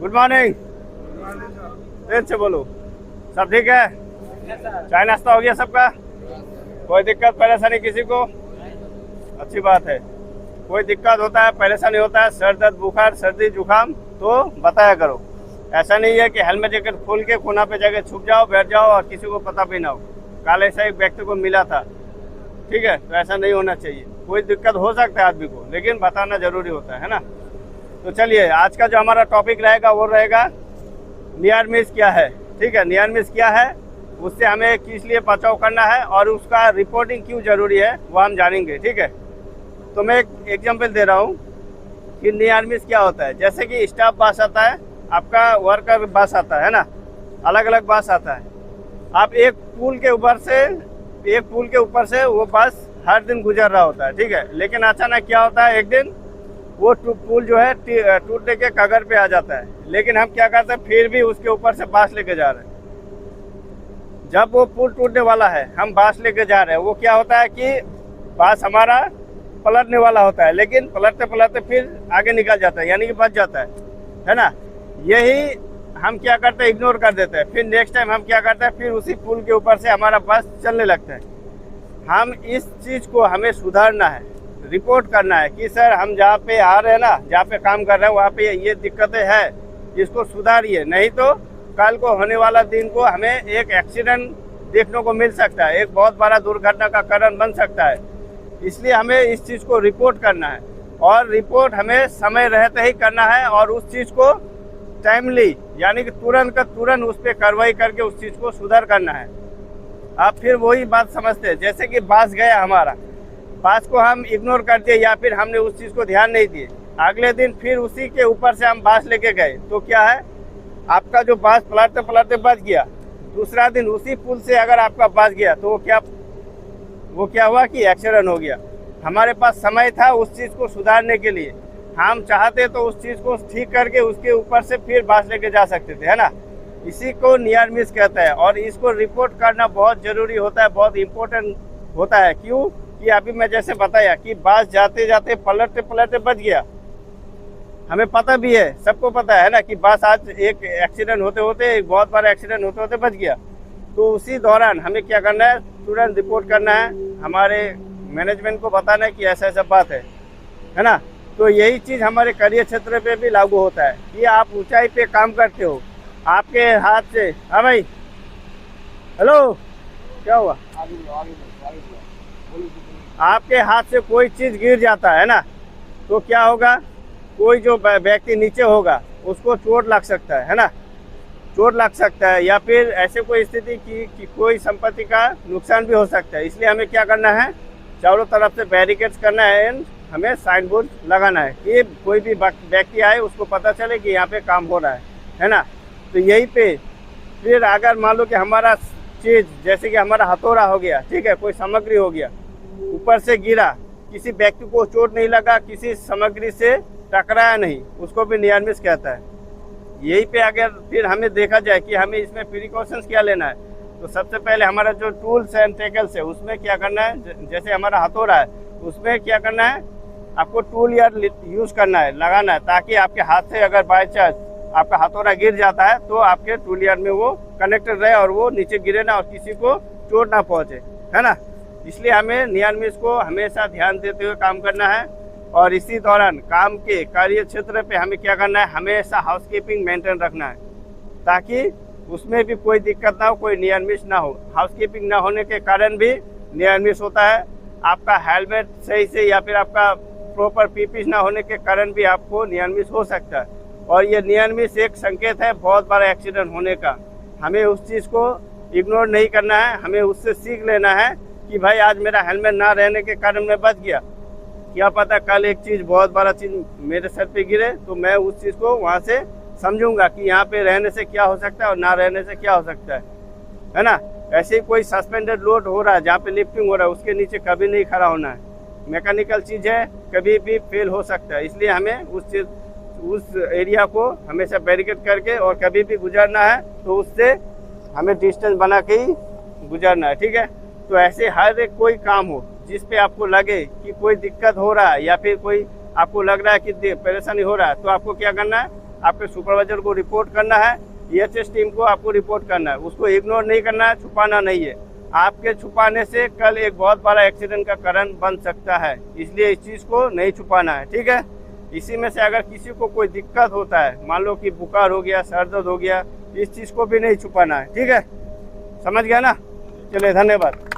Good morning. देर से बोलो। सब ठीक है? चाय नाश्ता हो गया सबका? कोई दिक्कत परेशानी किसी को? अच्छी बात है। कोई दिक्कत होता है, परेशानी होता है, सर दर्द, बुखार, सर्दी, जुकाम, तो बताया करो। ऐसा नहीं है कि हेलमेट जैकेट खोल के कोना पे जाके छुप जाओ, बैठ जाओ और किसी को पता भी ना हो। कल ऐसा एक व्यक्ति को मिला था, ठीक है? तो ऐसा नहीं होना चाहिए। कोई दिक्कत हो सकता है आदमी को, लेकिन बताना जरूरी होता है ना। तो चलिए, आज का जो हमारा टॉपिक रहेगा वो रहेगा नियर मिस क्या है। ठीक है, नियर मिस क्या है, उससे हमें किस लिए बचाव करना है और उसका रिपोर्टिंग क्यों जरूरी है वो हम जानेंगे। ठीक है, तो मैं एक एग्जाम्पल दे रहा हूँ कि नियर मिस क्या होता है। जैसे कि स्टाफ बस आता है, आपका वर्कर बस आता है ना, अलग अलग बस आता है। आप एक पुल के ऊपर से वो बस हर दिन गुजर रहा होता है, ठीक है? लेकिन अचानक क्या होता है, एक दिन वो पुल जो है टूटने के कगार पे आ जाता है। लेकिन हम क्या करते हैं, फिर भी उसके ऊपर से बांस लेके जा रहे हैं। जब वो पुल टूटने वाला है, हम बांस लेके जा रहे हैं, वो क्या होता है कि बांस हमारा पलटने वाला होता है, लेकिन पलटते पलटते फिर आगे निकल जाता है, यानी कि बच जाता है ना। यही हम क्या करते हैं, इग्नोर कर देते हैं। फिर नेक्स्ट टाइम हम क्या करते हैं, फिर उसी पुल के ऊपर से हमारा बस चलने लगता है। हम इस चीज़ को हमें सुधारना है, रिपोर्ट करना है कि सर हम जहाँ पे आ रहे हैं ना, जहाँ पे काम कर रहे हैं, वहाँ पे ये दिक्कतें हैं, इसको सुधारिए। नहीं तो कल को होने वाला दिन को हमें एक एक्सीडेंट देखने को मिल सकता है, एक बहुत बड़ा दुर्घटना का कारण बन सकता है। इसलिए हमें इस चीज़ को रिपोर्ट करना है, और रिपोर्ट हमें समय रहते ही करना है, और उस चीज़ को टाइमली, यानी कि तुरंत का तुरंत उस पर कार्रवाई करके उस चीज़ को सुधार करना है। आप फिर वही बात समझते हैं, जैसे कि बास गया हमारा, बास को हम इग्नोर कर दिए या फिर हमने उस चीज़ को ध्यान नहीं दिए। अगले दिन फिर उसी के ऊपर से हम बास लेके गए, तो क्या है, आपका जो बास पलटते पलटते बच गया। दूसरा दिन उसी पुल से अगर आपका बच गया तो वो क्या हुआ कि एक्सीडेंट हो गया। हमारे पास समय था उस चीज़ को सुधारने के लिए। हम चाहते तो उस चीज़ को ठीक करके उसके ऊपर से फिर बास लेके जा सकते थे, है ना। इसी को नियर मिस कहता है, और इसको रिपोर्ट करना बहुत ज़रूरी होता है, बहुत इम्पोर्टेंट होता है। क्यों कि अभी मैं जैसे बताया कि बास जाते जाते पलटते पलटते बच गया। हमें पता भी है, सबको पता है ना, कि बस आज एक एक्सीडेंट होते होते, एक बहुत बड़ा एक्सीडेंट होते होते बच गया। तो उसी दौरान हमें क्या करना है, तुरंत रिपोर्ट करना है, हमारे मैनेजमेंट को बताना है कि ऐसा ऐसा बात है ना। तो यही चीज़ हमारे कार्य क्षेत्र पे भी लागू होता है कि आप ऊंचाई पे काम करते हो, आपके हाथ से, हाँ भाई, हेलो, क्या हुआ, आपके हाथ से कोई चीज़ गिर जाता है ना, तो क्या होगा, कोई जो व्यक्ति नीचे होगा उसको चोट लग सकता है ना, चोट लग सकता है, या फिर ऐसे कोई स्थिति कि कोई संपत्ति का नुकसान भी हो सकता है। इसलिए हमें क्या करना है, चारों तरफ से बैरिकेड्स करना है, एंड हमें साइन बोर्ड लगाना है कि कोई भी व्यक्ति आए उसको पता चले कि यहाँ पे काम हो रहा है ना। तो यहीं पे फिर अगर मान लो कि हमारा चीज़, जैसे कि हमारा हथौड़ा हो गया, ठीक है, कोई सामग्री हो गया, ऊपर से गिरा, किसी व्यक्ति को चोट नहीं लगा, किसी सामग्री से टकराया नहीं, उसको भी नियर मिस कहता है। यहीं पे अगर फिर हमें देखा जाए कि हमें इसमें प्रिकॉशंस क्या लेना है, तो सबसे पहले हमारा जो टूल्स एंड टेकल्स है उसमें क्या करना है, जैसे हमारा हथौड़ा है उसमें क्या करना है, आपको टूल या यूज़ करना है, लगाना है, ताकि आपके हाथ से अगर बाय चांस आपका हथौड़ा गिर जाता है तो आपके टूल यार्ड में वो कनेक्टेड रहे और वो नीचे गिरे ना और किसी को चोट ना पहुँचे, है ना। इसलिए हमें नियर मिस को हमेशा ध्यान देते हुए काम करना है, और इसी दौरान काम के कार्य क्षेत्र पे हमें क्या करना है, हमेशा हाउसकीपिंग मेंटेन रखना है, ताकि उसमें भी कोई दिक्कत ना हो, कोई नियर मिस ना हो। हाउसकीपिंग ना होने के कारण भी नियर मिस होता है। आपका हेलमेट सही से या फिर आपका प्रॉपर पीपीस ना होने के कारण भी आपको नियर मिस हो सकता है, और ये नियर मिस एक संकेत है बहुत बड़ा एक्सीडेंट होने का। हमें उस चीज़ को इग्नोर नहीं करना है, हमें उससे सीख लेना है कि भाई आज मेरा हेलमेट ना रहने के कारण मैं बच गया, क्या पता कल एक चीज़, बहुत बड़ा चीज़ मेरे सर पे गिरे, तो मैं उस चीज़ को वहाँ से समझूंगा कि यहाँ पे रहने से क्या हो सकता है और ना रहने से क्या हो सकता है ना। ऐसे ही कोई सस्पेंडेड लोड हो रहा है, जहाँ पे लिफ्टिंग हो रहा है, उसके नीचे कभी नहीं खड़ा होना है। मैकेनिकल चीज़ है, कभी भी फेल हो सकता है, इसलिए हमें उस एरिया को हमेशा बैरिकेड करके और कभी भी गुजरना है तो उससे हमें डिस्टेंस बना के ही गुजरना है, ठीक है। तो ऐसे हर एक कोई काम हो जिस पे आपको लगे कि कोई दिक्कत हो रहा है या फिर कोई आपको लग रहा है कि परेशानी हो रहा है, तो आपको क्या करना है, आपके सुपरवाइजर को रिपोर्ट करना है, EHS टीम को आपको रिपोर्ट करना है। उसको इग्नोर नहीं करना है, छुपाना नहीं है। आपके छुपाने से कल एक बहुत बड़ा एक्सीडेंट का कारण बन सकता है, इसलिए इस चीज़ को नहीं छुपाना है, ठीक है। इसी में से अगर किसी को कोई दिक्कत होता है, मान लो कि बुखार हो गया, सर दर्द हो गया, इस चीज़ को भी नहीं छुपाना है, ठीक है। समझ गया ना? चलिए, धन्यवाद।